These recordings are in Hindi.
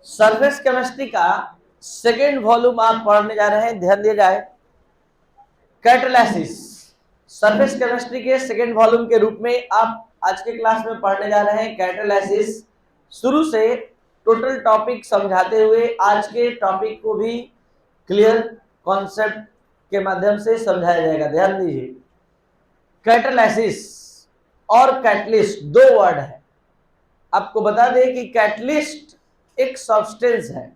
सरफेस केमिस्ट्री का सेकेंड वॉल्यूम आप पढ़ने जा रहे हैं, ध्यान दिया जाए। कैटालिसिस सरफेस केमिस्ट्री के सेकेंड वॉल्यूम के रूप में आप आज के क्लास में पढ़ने जा रहे हैं। कैटालिसिस शुरू से टोटल टॉपिक समझाते हुए आज के टॉपिक को भी क्लियर कॉन्सेप्ट के माध्यम से समझाया जाएगा। ध्यान दीजिए, कैटालिसिस और कैटलिस्ट दो वर्ड है। आपको बता दें कि कैटलिस्ट एक सब्सटेंस है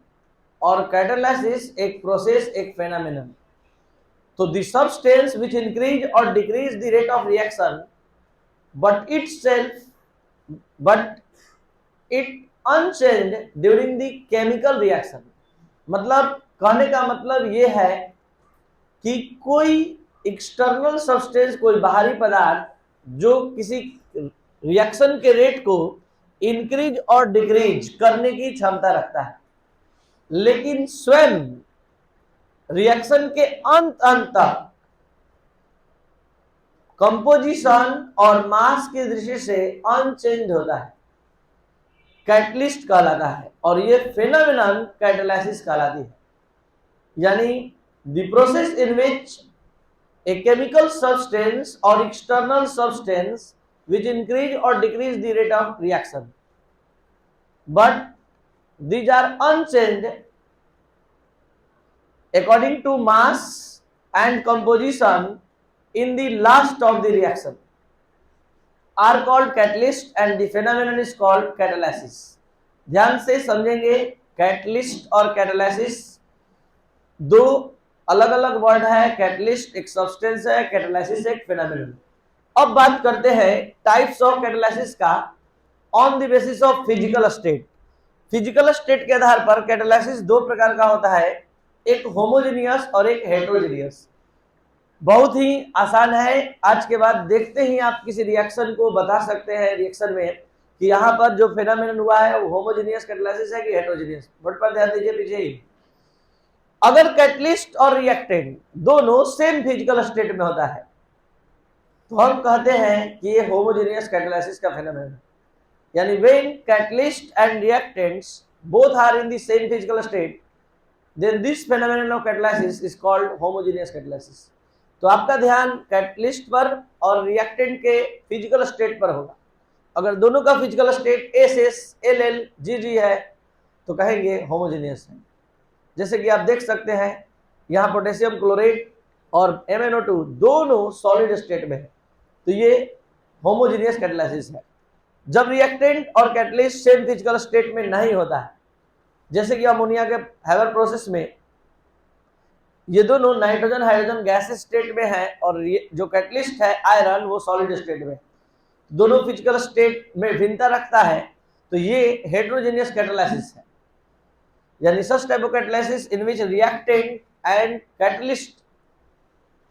और कैटालिसिस एक प्रोसेस, एक फेनोमेनन। तो द सब्सटेंस विच इंक्रीज और decrease the rate of reaction but it unchanged during the chemical reaction. मतलब कहने का मतलब यह है कि कोई एक्सटर्नल सब्सटेंस, कोई बाहरी पदार्थ जो किसी रिएक्शन के रेट को इंक्रीज और डिक्रीज करने की क्षमता रखता है, लेकिन स्वयं रिएक्शन के अंत तक कंपोजिशन और मास की दृष्टि से अनचेंज होता है, कैटलिस्ट कहलाता है। और ये फेनोमेनन कैटालिसिस कहलाती है। यानी the process in which a chemical substance or external substance which increase or decrease the rate of reaction, but these are unchanged according to mass and composition in the last of the reaction are called catalyst and the phenomenon is called catalysis. ध्यान से समझेंगे, कैटलिस्ट और कैटालिसिस दो अलग अलग वर्ड है। कैटलिस्ट एक सब्सटेंस है, कैटालिसिस एक फेनोमेनन। अब बात करते हैं टाइप्स ऑफ कैटालिसिस का on the basis of physical state. Physical state के आधार पर कैटालिसिस दो प्रकार का होता है, एक होमोजेनियस और एक हेटेरोजेनियस। बहुत ही आसान है। आज के बाद देखते ही आप किसी रिएक्शन को बता सकते हैं रिएक्शन में कि यहाँ पर जो फेनोमेनन हुआ है वो होमोजेनियस कैटालिसिस है कि हेटेरोजेनियस। वर्ड पर ध्यान दीजिए पीछे ही। अगर कैटलिस्ट और रिएक्टेंट दोनों सेम फिजिकल स्टेट में होता है तो हम कहते हैं कि ये होमोजेनियस कैटालिसिस का फेनोमेनन। यानी when catalyst and reactants both are in the same physical state then this phenomenon of catalysis is called homogeneous catalysis. तो आपका ध्यान कैटलिस्ट पर और रिएक्टेंट के फिजिकल स्टेट पर होगा। अगर दोनों का physical state SS, LL, GG है तो कहेंगे होमोजेनियस है। जैसे कि आप देख सकते हैं यहाँ पोटेशियम क्लोराइड और MnO2 दोनों सॉलिड स्टेट में है, तो ये होमोजेनियस कैटालिसिस है। जब रिएक्टेंट और कैटलिस्ट सेम फिजिकल स्टेट में नहीं होता है, जैसे कि अमोनिया के हैबर प्रोसेस में ये दोनों नाइट्रोजन हाइड्रोजन गैस स्टेट में है और जो कैटलिस्ट है आयरन वो सॉलिड स्टेट में, दोनों फिजिकल स्टेट में भिन्नता रखता है, तो ये हेटेरोजेनियस कैटालिसिस है। यानी such type of catalysis in which reactant and catalyst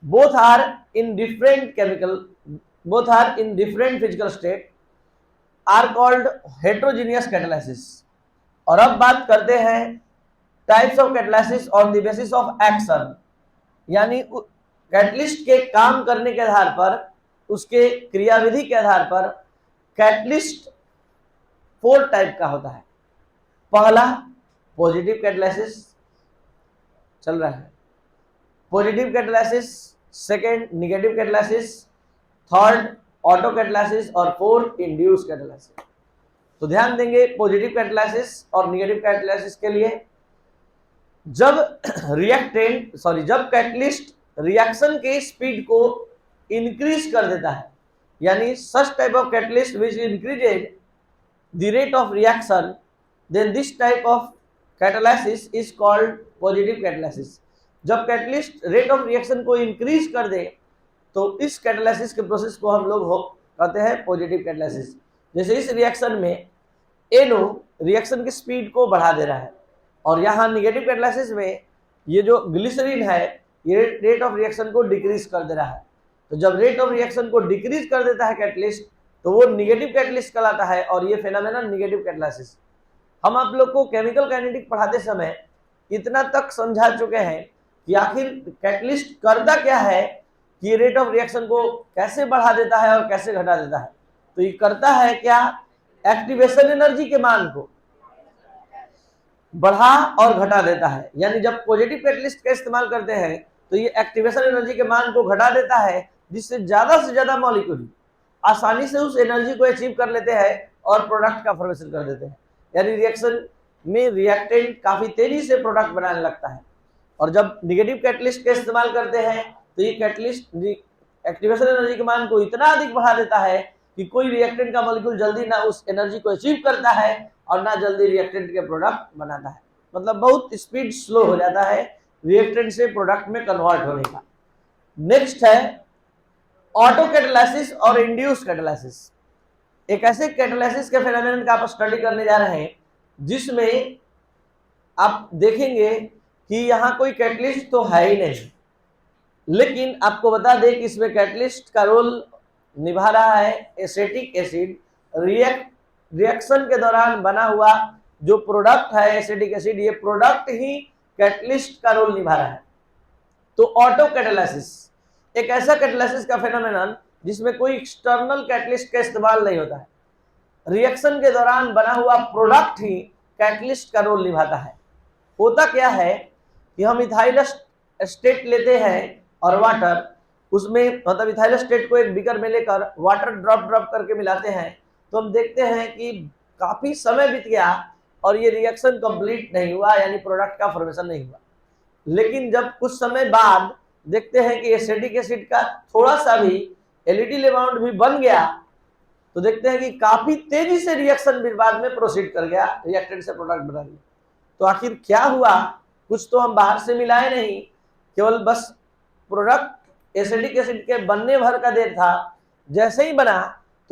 both are in different physical state are called heterogeneous catalysis। और अब बात करते हैं types of catalysis on the basis of action। यानी कैटलिस्ट के काम करने के आधार पर, उसके क्रियाविधि के आधार पर कैटलिस्ट 4 टाइप का होता है। पहला पॉजिटिव कैटालिसिस चल रहा है, positive catalysis. Second negative catalysis, third auto catalysis और फोर्थ इंड्यूस कैटालिसिस। तो ध्यान देंगे पॉजिटिव कैटालिसिस और निगेटिव कैटालिसिस के लिए। जब कैटलिस्ट रिएक्शन के स्पीड को इंक्रीज कर देता है, यानी such type of catalyst which increases the rate of reaction, then this type of catalysis is called positive catalysis. जब कैटलिस्ट रेट ऑफ रिएक्शन को इंक्रीज कर दे तो इस कैटालिसिस के प्रोसेस को हम लोग कहते हैं पॉजिटिव कैटालिसिस। जैसे इस रिएक्शन में NO रिएक्शन की स्पीड को बढ़ा दे रहा है और यहाँ निगेटिव कैटालिसिस में ये जो ग्लिसरीन है ये रेट ऑफ रिएक्शन को डिक्रीज कर दे रहा है। तो जब रेट ऑफ रिएक्शन को डिक्रीज कर देता है कैटलिस्ट तो वो निगेटिव कैटालिस्ट कहलाता है और ये फेनोमेनन निगेटिव कैटालिसिस। हम आप लोग को केमिकल काइनेटिक पढ़ाते समय इतना तक समझा चुके हैं कि आखिर कैटलिस्ट करता क्या है, कि ये रेट ऑफ रिएक्शन को कैसे बढ़ा देता है और कैसे घटा देता है। तो ये करता है क्या, एक्टिवेशन एनर्जी के मान को बढ़ा और घटा देता है। यानी जब पॉजिटिव कैटलिस्ट का इस्तेमाल करते हैं तो ये एक्टिवेशन एनर्जी के मान को घटा देता है, जिससे ज्यादा से ज्यादा मॉलिक्यूल आसानी से उस एनर्जी को अचीव कर लेते हैं और प्रोडक्ट का फॉर्मेशन कर देते हैं। यानी रिएक्शन में रिएक्टेंट काफी तेजी से प्रोडक्ट बनाने लगता है। और जब निगेटिव कैटलिस्ट का इस्तेमाल करते हैं तो ये कैटलिस्ट एक्टिवेशन एनर्जी के मान को इतना अधिक बढ़ा देता है कि कोई रिएक्टेंट का मॉलिक्यूल जल्दी ना उस एनर्जी को अचीव करता है और ना जल्दी रिएक्टेंट के प्रोडक्ट बनाता है। मतलब बहुत स्पीड स्लो हो जाता है रिएक्टेंट से प्रोडक्ट में कन्वर्ट होने का। नेक्स्ट है ऑटो कैटालिसिस और इंड्यूस कैटालिसिस। एक ऐसे कैटालिसिस के फेनोमेनन का आप स्टडी करने जा रहे हैं जिसमें आप देखेंगे कि यहाँ कोई कैटलिस्ट तो है ही नहीं, लेकिन आपको बता दें कि इसमें कैटलिस्ट का रोल निभा रहा है एसिटिक एसिड। रिएक्शन के दौरान बना हुआ जो प्रोडक्ट है एसिटिक एसिड, ये प्रोडक्ट ही कैटलिस्ट का रोल निभा रहा है। तो ऑटो कैटालिसिस एक ऐसा कैटालिसिस का फेनोमेनन जिसमें कोई एक्सटर्नल कैटलिस्ट का इस्तेमाल नहीं होता है। रिएक्शन के दौरान बना हुआ प्रोडक्ट ही कैटलिस्ट का रोल निभाता है। होता क्या है कि हम इथाइल स्टेट लेते हैं और वाटर, उसमें मतलब इथाइल स्टेट को एक बीकर में लेकर वाटर ड्रॉप ड्रॉप करके मिलाते हैं, तो हम देखते हैं कि काफी समय बीत गया और ये रिएक्शन कंप्लीट नहीं हुआ, यानी प्रोडक्ट का फॉर्मेशन नहीं हुआ। लेकिन जब कुछ समय बाद देखते हैं कि एसिटिक एसिड का थोड़ा सा भी एलिटिल अमाउंट भी बन गया, तो देखते हैं कि काफी तेजी से रिएक्शन भी बाद में प्रोसीड कर गया, रिएक्टेंट से प्रोडक्ट बना लिया। तो आखिर क्या हुआ? कुछ तो हम बाहर से मिलाए नहीं, केवल बस प्रोडक्ट एसिटिक एसिड के बनने भर का देर था। जैसे ही बना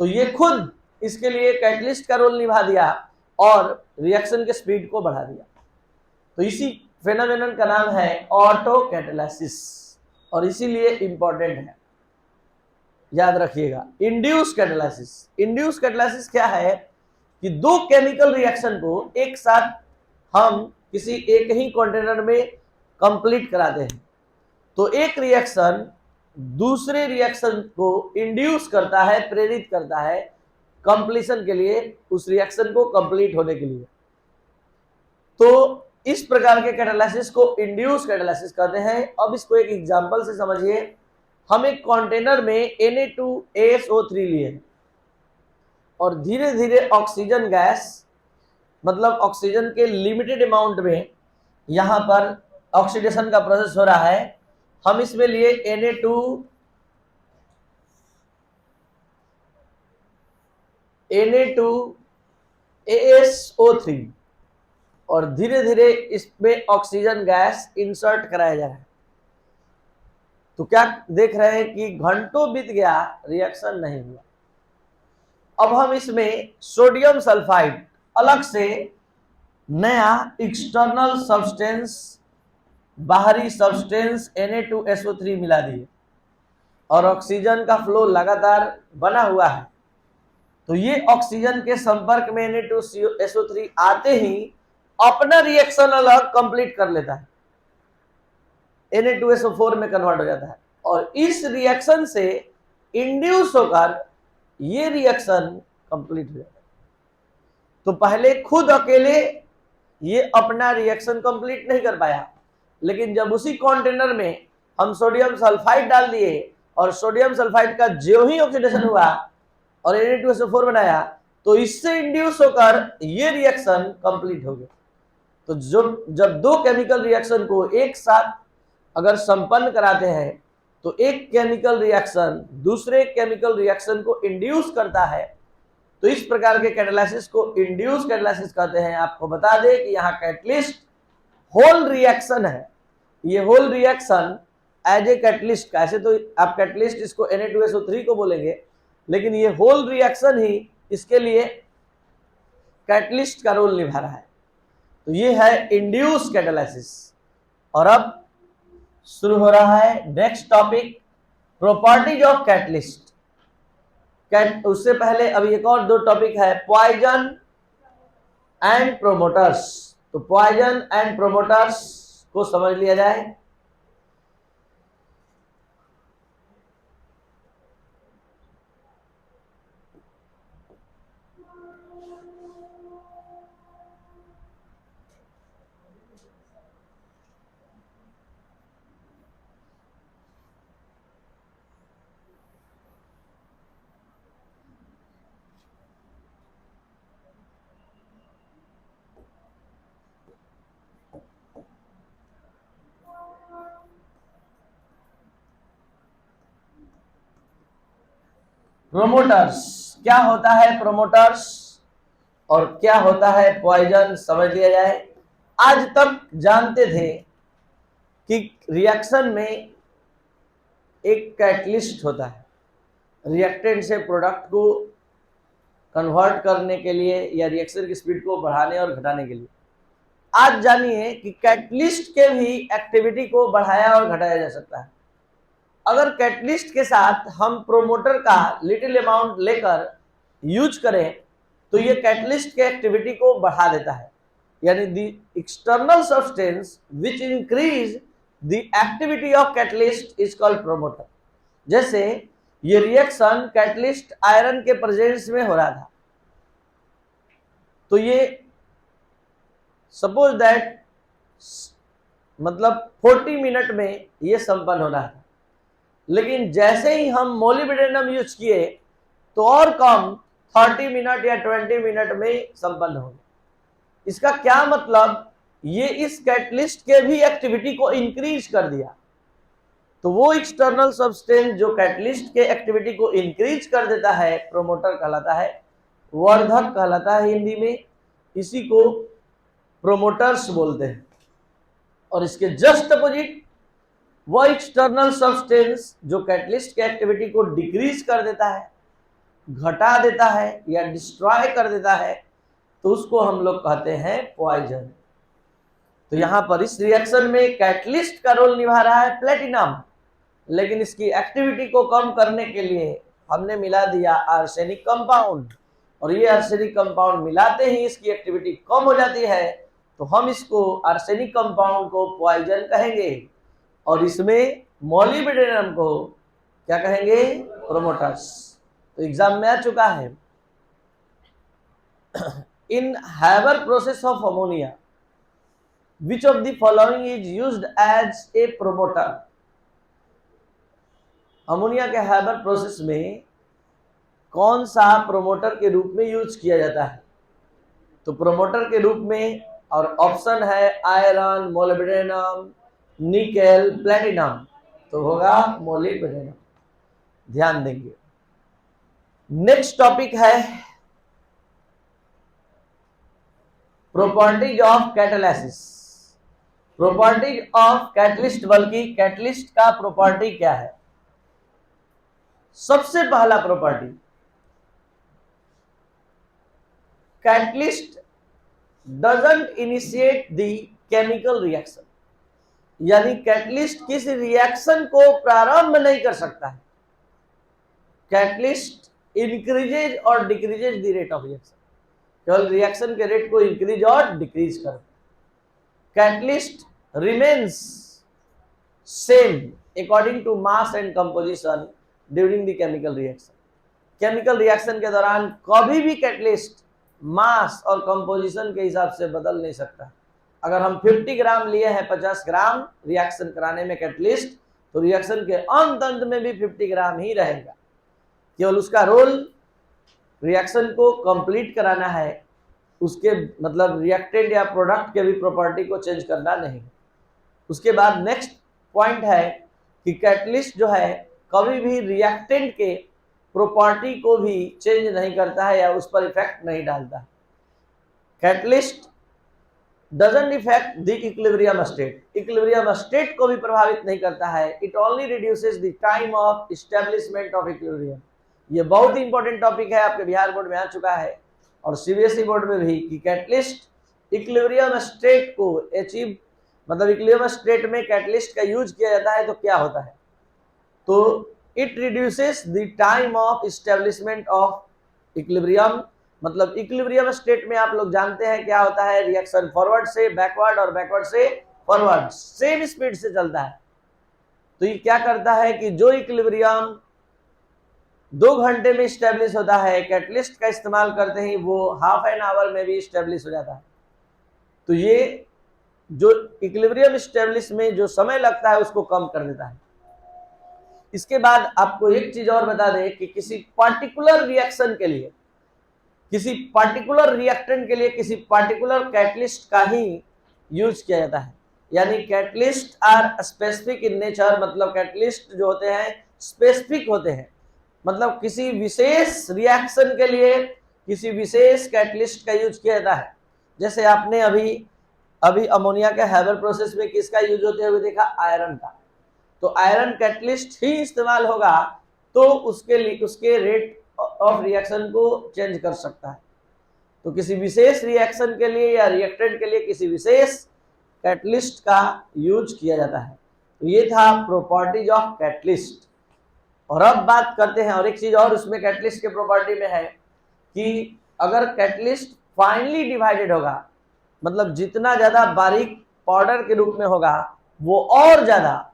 तो ये खुद इसके लिए कैटलिस्ट का रोल निभा दिया और रिएक्शन के स्पीड को बढ़ा दिया। तो इसी फेनोमेनन का नाम है ऑटो कैटालिसिस और इसीलिए इंपॉर्टेंट है, याद रखिएगा। इंड्यूस कैटालिसिस, इंड्यूस कैटालिसिस क्या है कि दो केमिकल रिएक्शन को एक साथ हम किसी एक ही कंटेनर में कंप्लीट कराते हैं। तो एक रिएक्शन दूसरे रिएक्शन को इंड्यूस करता है, प्रेरित करता है कंप्लीशन के लिए, उस रिएक्शन को कंप्लीट होने के लिए। तो इस प्रकार के कैटालिसिस को इंड्यूस कैटालिसिस कहते हैं। अब इसको एक एग्जांपल से समझिए। हम एक कंटेनर में Na2ASO3 लिए और धीरे धीरे ऑक्सीजन गैस, मतलब ऑक्सीजन के लिमिटेड अमाउंट में यहां पर ऑक्सीडेशन का प्रोसेस हो रहा है। हम इसमें लिए Na2ASO3 और धीरे धीरे इसमें ऑक्सीजन गैस इंसर्ट कराया जा रहा है। तो क्या देख रहे हैं कि घंटों बीत गया, रिएक्शन नहीं हुआ। अब हम इसमें सोडियम सल्फाइड अलग से नया एक्सटर्नल सब्सटेंस, बाहरी सब्सटेंस Na2SO3 मिला दिए और ऑक्सीजन का फ्लो लगातार बना हुआ है। तो ये ऑक्सीजन के संपर्क में Na2SO3 आते ही अपना रिएक्शन अलग कंप्लीट कर लेता है, Na2SO4 में कन्वर्ट हो जाता है और इस रिएक्शन से इंड्यूस होकर ये रिएक्शन कंप्लीट हो जाता है। तो पहले खुद अकेले ये अपना रिएक्शन कंप्लीट नहीं कर पाया, लेकिन जब उसी कंटेनर में हम सोडियम सल्फाइड डाल दिए और सोडियम सल्फाइड का जो ही ऑक्सीडेशन हुआ और Na2SO4 बनाया, तो इससे इंड्यूस होकर ये रिएक्शन कंप्लीट हो गया। तो जब दो केमिकल रिएक्शन को एक साथ अगर संपन्न कराते हैं तो एक केमिकल रिएक्शन दूसरे केमिकल रिएक्शन को इंड्यूस करता है। तो इस प्रकार के कैटालिसिस को इंड्यूस कैटालिसिस कहते हैं। आपको बता दें कि यहाँ कैटलिस्ट होल रिएक्शन है। ये whole reaction as a catalyst का, ऐसे तो आप कैटलिस्ट इसको Na2SO3 को बोलेंगे, लेकिन ये होल रिएक्शन ही इसके लिए कैटलिस्ट का रोल निभा रहा है। तो ये है इंड्यूस कैटालिसिस। और अब शुरू हो रहा है next topic, properties of catalyst. उससे पहले अभी एक और दो टॉपिक है, पॉइजन एंड प्रोमोटर्स। तो पॉइजन एंड प्रोमोटर्स को समझ लिया जाए। प्रोमोटर्स, क्या होता है प्रोमोटर्स और क्या होता है पॉइजन, समझ लिया जाए। आज तक जानते थे कि रिएक्शन में एक कैटलिस्ट होता है, रिएक्टेंट से प्रोडक्ट को कन्वर्ट करने के लिए या रिएक्शन की स्पीड को बढ़ाने और घटाने के लिए। आज जानिए कि कैटलिस्ट के भी एक्टिविटी को बढ़ाया और घटाया जा सकता है। अगर कैटलिस्ट के साथ हम प्रोमोटर का लिटिल अमाउंट लेकर यूज करें तो ये कैटलिस्ट के एक्टिविटी को बढ़ा देता है, यानी the external substance which increase the activity of catalyst is called promoter. जैसे ये रिएक्शन कैटलिस्ट आयरन के प्रेजेंस में हो रहा था, तो ये सपोज दैट मतलब 40 मिनट में ये संपन्न हो रहा था, लेकिन जैसे ही हम मोलिब्डेनम यूज किए तो और कम 30 मिनट या 20 मिनट में संपन्न हो गया। इसका क्या मतलब, ये इस कैटलिस्ट के भी एक्टिविटी को इंक्रीज कर दिया। तो वो एक्सटर्नल सब्सटेंस जो कैटलिस्ट के एक्टिविटी को इंक्रीज कर देता है प्रोमोटर कहलाता है, वर्धक कहलाता है हिंदी में, इसी को प्रोमोटर्स बोलते हैं। और इसके जस्ट अपोजिट वो एक्सटर्नल सब्सटेंस जो कैटलिस्ट के एक्टिविटी को डिक्रीज कर देता है, घटा देता है या डिस्ट्रॉय कर देता है, तो उसको हम लोग कहते हैं पॉइजन। तो यहां पर इस रिएक्शन में कैटलिस्ट का रोल निभा रहा है प्लेटिनम, लेकिन इसकी एक्टिविटी को कम करने के लिए हमने मिला दिया आर्सेनिक कंपाउंड, और ये आर्सेनिक कंपाउंड मिलाते ही इसकी एक्टिविटी कम हो जाती है, तो हम इसको आर्सेनिक कंपाउंड को पॉइजन कहेंगे, और इसमें मोलिब्डेनम को क्या कहेंगे, प्रोमोटर्स। तो एग्जाम में आ चुका है। In Haber process of ammonia which of the following is used as a promoter? Ammonia के हैबर प्रोसेस में कौन सा प्रोमोटर के रूप में यूज किया जाता है? तो प्रोमोटर के रूप में, और ऑप्शन है आयरन, मोलिब्डेनम, निकेल, प्लेटिनम, तो होगा मोलिब्डेनम। ध्यान देंगे। नेक्स्ट टॉपिक है properties of catalysis. Properties of catalyst, बल्कि कैटलिस्ट का प्रॉपर्टी क्या है? सबसे पहला property, catalyst doesn't initiate the chemical reaction, यानी कैटलिस्ट किसी रिएक्शन को प्रारंभ नहीं कर सकता है। कैटलिस्ट इंक्रीजेज और decreases the rate of reaction, केवल रिएक्शन के रेट को इंक्रीज और डिक्रीज कर। Catalyst remains same according to mass and composition during the chemical reaction. Chemical reaction के दौरान कभी भी कैटलिस्ट मास और कंपोजिशन के हिसाब से बदल नहीं सकता। अगर हम 50 ग्राम लिए हैं 50 ग्राम रिएक्शन कराने में कैटलिस्ट, तो रिएक्शन के अंत में भी 50 ग्राम ही रहेगा। केवल उसका रोल रिएक्शन को कंप्लीट कराना है, उसके मतलब रिएक्टेंट या प्रोडक्ट के भी प्रॉपर्टी को चेंज करना नहीं। उसके बाद नेक्स्ट पॉइंट है कि कैटलिस्ट जो है कभी भी रिएक्टेंट के प्रॉपर्टी को भी चेंज नहीं करता है या उस पर इफेक्ट नहीं डालता है। Catalyst doesn't effect the equilibrium state, equilibrium state को भी प्रभावित नहीं करता है। It only reduces the time of establishment of equilibrium. ये बहुत ही इंपॉर्टेंट टॉपिक है, आपके बिहार बोर्ड में आ चुका है और सीबीएसई बोर्ड में भी, कि कैटलिस्ट इक्विलिब्रियम स्टेट को अचीव, मतलब इक्विलिब्रियम स्टेट में कैटलिस्ट का यूज किया जाता है तो क्या होता है, तो it reduces the time of establishment of equilibrium. मतलब इक्विलिब्रियम स्टेट में आप लोग जानते हैं क्या होता है, रिएक्शन फॉरवर्ड से बैकवर्ड और बैकवर्ड से फॉरवर्ड सेम स्पीड से चलता है। तो ये क्या करता है कि जो इक्विलिब्रियम 2 घंटे में स्टेब्लिश होता है, कैटलिस्ट का इस्तेमाल करते ही वो हाफ एन आवर में भी स्टेब्लिश हो जाता है। तो ये जो इक्विलिब्रियम स्टेब्लिश में जो समय लगता है उसको कम कर देता है। इसके बाद आपको एक चीज और बता दें कि किसी पार्टिकुलर रिएक्शन के लिए, किसी पार्टिकुलर रिएक्टेंट के लिए किसी पार्टिकुलर कैटलिस्ट का ही यूज किया जाता है। यानी catalyst are specific in nature, मतलब कैटलिस्ट जो होते हैं स्पेसिफिक होते हैं, मतलब किसी विशेष रिएक्शन के लिए किसी विशेष कैटलिस्ट का यूज किया जाता है। जैसे आपने अभी अभी अमोनिया के हैबर प्रोसेस में किसका यूज होते हुए देखा, आयरन का। तो आयरन कैटलिस्ट ही इस्तेमाल होगा तो उसके लिए उसके रेट ऑफ रिएक्शन को चेंज कर सकता है। तो किसी विशेष रिएक्शन के लिए या रिएक्टेंट के लिए किसी विशेष कैटलिस्ट का यूज किया जाता है। तो ये था प्रॉपर्टीज ऑफ कैटलिस्ट। और अब बात करते हैं और एक चीज और उसमें कैटलिस्ट के प्रॉपर्टी में है कि अगर कैटलिस्ट फाइनली डिवाइडेड होगा, मतलब जितना ज्यादा बारीक पाउडर के रूप में होगा वो और ज्यादा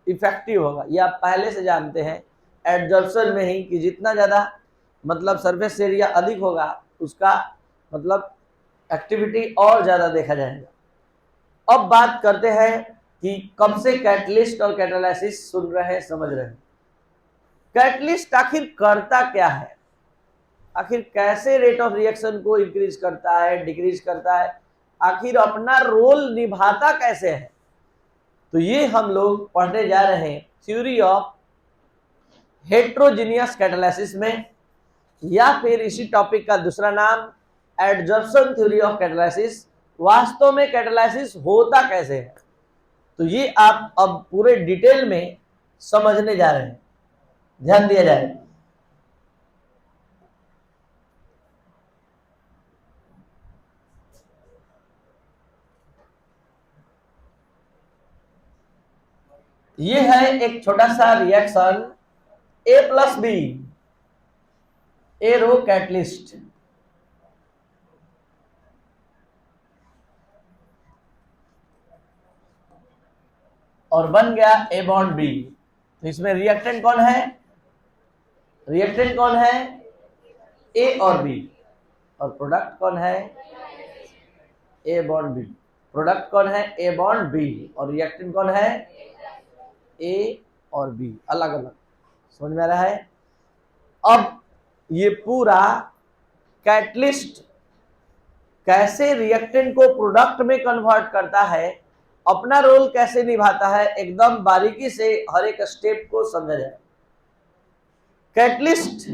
इफेक्टिव होगा। ये आप पहले से जानते हैं एडजॉर्प्शन में ही कि जितना ज्यादा मतलब सरफेस एरिया अधिक होगा उसका मतलब एक्टिविटी और ज्यादा देखा जाएगा। अब बात करते हैं कि कब से कैटलिस्ट और कैटालिसिस सुन रहे हैं, समझ रहे हैं। कैटलिस्ट आखिर करता क्या है, आखिर कैसे रेट ऑफ रिएक्शन को इंक्रीज करता है, डिक्रीज करता है, आखिर अपना रोल निभाता कैसे है, तो ये हम लोग पढ़ने जा रहे हैं थ्योरी ऑफ हेट्रोजीनियस कैटालिसिस में, या फिर इसी टॉपिक का दूसरा नाम एडजॉर्प्शन थ्योरी ऑफ कैटालिसिस। वास्तव में कैटालिसिस होता कैसे है, तो ये आप अब पूरे डिटेल में समझने जा रहे हैं। ध्यान दिया जाए। ये है एक छोटा सा रिएक्शन A+B, ए रो कैटलिस्ट, और बन गया A बॉन्ड B। तो इसमें रिएक्टेंट कौन है, रिएक्टेंट कौन है, A और B, और प्रोडक्ट कौन है, A बॉन्ड B। प्रोडक्ट कौन है, A बॉन्ड B, और रिएक्टेंट कौन है, A और B, अलग अलग। समझ में आ रहा है। अब ये पूरा कैटलिस्ट कैसे रिएक्टेंट को प्रोडक्ट में कन्वर्ट करता है, अपना रोल कैसे निभाता है, एकदम बारीकी से हर एक स्टेप को समझा जाए। कैटलिस्ट,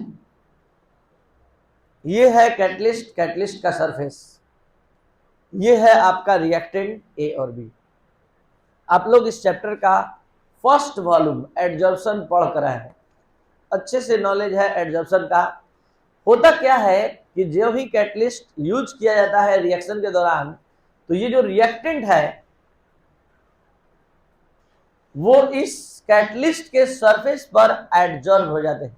ये है कैटलिस्ट, कैटलिस्ट का सरफेस, ये है आपका रिएक्टेंट A और B। आप लोग इस चैप्टर का फर्स्ट वॉल्यूम एडजॉर्प्शन पढ़ कर आए हैं, अच्छे से नॉलेज है एडजॉर्प्शन का। होता क्या है कि जो भी कैटलिस्ट यूज किया जाता है रिएक्शन के दौरान, तो ये जो रिएक्टेंट है वो इस कैटलिस्ट के सरफेस पर एडजॉर्ब हो जाते हैं,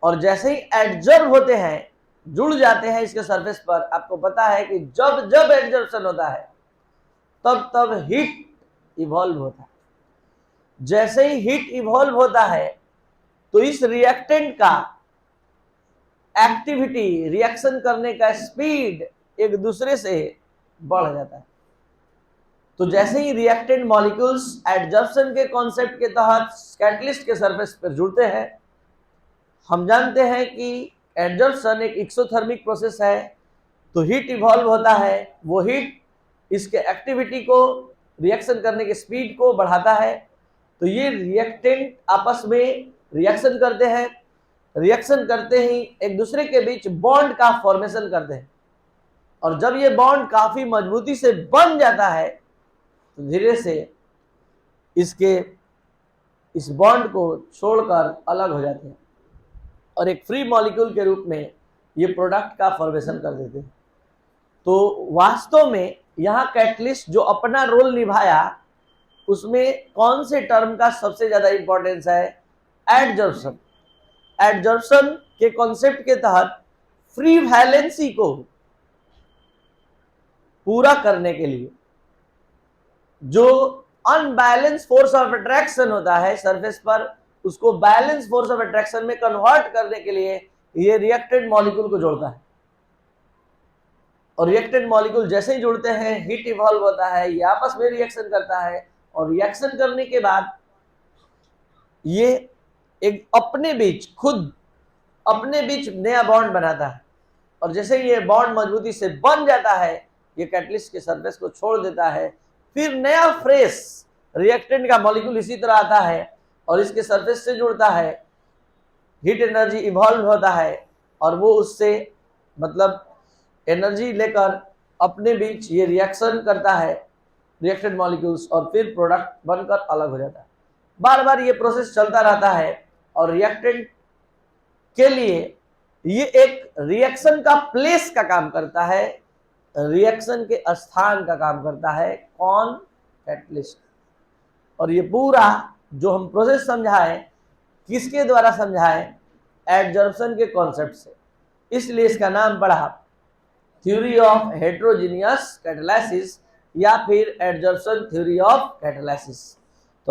और जैसे ही एडजॉर्ब होते हैं, जुड़ जाते हैं इसके सरफेस पर। आपको पता है कि जब जब एडजॉर्प्शन होता है तब तब हीट इवॉल्व होता है। जैसे ही हीट इवॉल्व होता है तो इस रिएक्टेंट का एक्टिविटी, रिएक्शन करने का स्पीड एक दूसरे से बढ़ जाता है। तो जैसे ही रिएक्टेंट मॉलिक्यूल्स एडजॉर्प्शन के कॉन्सेप्ट के तहत कैटलिस्ट के सरफेस पर जुड़ते हैं, हम जानते हैं कि एडजॉर्प्शन एक एक्सोथर्मिक प्रोसेस है, तो हीट इवॉल्व होता है। वो हीट इसके एक्टिविटी को, रिएक्शन करने की स्पीड को बढ़ाता है। तो ये रिएक्टेंट आपस में रिएक्शन करते हैं, रिएक्शन करते ही एक दूसरे के बीच बॉन्ड का फॉर्मेशन करते हैं, और जब ये बॉन्ड काफी मजबूती से बन जाता है तो धीरे से इसके इस बॉन्ड को छोड़कर अलग हो जाते हैं और एक फ्री मॉलिक्यूल के रूप में ये प्रोडक्ट का फॉर्मेशन कर देते हैं। तो वास्तव में यहाँ कैटलिस्ट जो अपना रोल निभाया, उसमें कौन से टर्म का सबसे ज्यादा इंपॉर्टेंस है, एडजॉर्प्शन। एडजॉर्प्शन के कॉन्सेप्ट के तहत फ्री वैलेंसी को पूरा करने के लिए जो अनबैलेंस फोर्स ऑफ अट्रैक्शन होता है सरफेस पर, उसको बैलेंस फोर्स ऑफ अट्रैक्शन में कन्वर्ट करने के लिए ये रिएक्टेंट मॉलिक्यूल को जोड़ता है। और रिएक्टेंट मॉलिक्यूल जैसे ही जुड़ते हैं, हीट इवॉल्व होता है, ये आपस में रिएक्शन करता है, और रिएक्शन करने के बाद ये एक अपने बीच, खुद अपने बीच नया बॉन्ड बनाता है, और जैसे ये बॉन्ड मजबूती से बन जाता है, ये कैटलिस्ट के सरफेस को छोड़ देता है। फिर नया फ्रेश रिएक्टेंट का मॉलिक्यूल इसी तरह आता है और इसके सरफेस से जुड़ता है, हीट एनर्जी इवॉल्व होता है और वो उससे मतलब एनर्जी लेकर अपने बीच ये रिएक्शन करता है, रिएक्टेड मॉलिक्यूल्स, और फिर प्रोडक्ट बनकर अलग हो जाता है। बार बार ये प्रोसेस चलता रहता है और रिएक्टेंट के लिए ये एक रिएक्शन का प्लेस का काम करता है, रिएक्शन के स्थान का काम करता है कौन? कैटलिस्ट। और ये पूरा जो हम प्रोसेस समझाए किसके द्वारा समझाए? एडजॉर्प्शन के कॉन्सेप्ट से, इसलिए इसका नाम पड़ा थ्योरी ऑफ हेट्रोजीनियस कैटालिसिस या फिर एडजॉर्प्शन थ्योरी ऑफ कैटालिसिस।